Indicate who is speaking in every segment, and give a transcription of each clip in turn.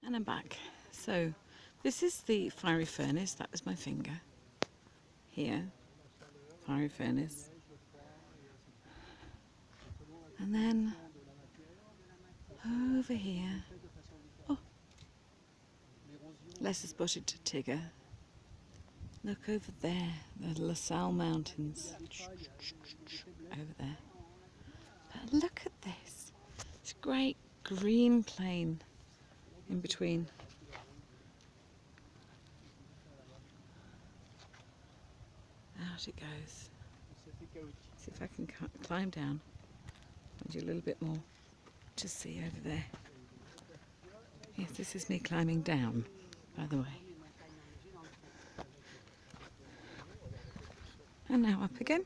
Speaker 1: And I'm back. So this is the fiery furnace. That was my finger. Here, fiery furnace. And then over here, oh, Lesser Spotted Tigger. Look over there, the La Salle Mountains. Over there. But look at this. It's a great green plain in between. Out it goes. See if I can climb down and do a little bit more. Just see over there. Yes, this is me climbing down, by the way. And now up again.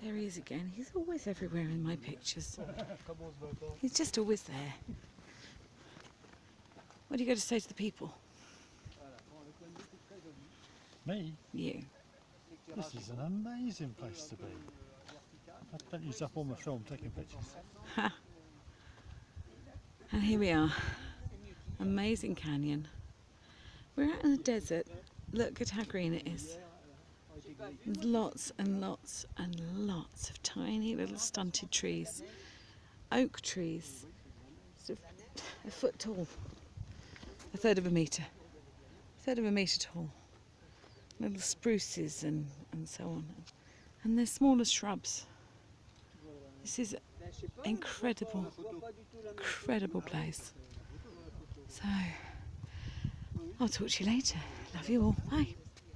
Speaker 1: There he is again. He's always everywhere in my pictures. He's just always there. What are you going to say to the people?
Speaker 2: Me?
Speaker 1: You.
Speaker 2: This is an amazing place to be. I don't use up all my film taking pictures.
Speaker 1: Ha! And here we are. Amazing canyon. We're out in the desert. Look at how green it is. There's lots and lots and lots of tiny little stunted trees. Oak trees. Sort of a foot tall. A third of a metre. A third of a metre tall. Little spruces and so on. And they're smaller shrubs. This is an incredible place. So, I'll talk to you later. Love you all. Bye.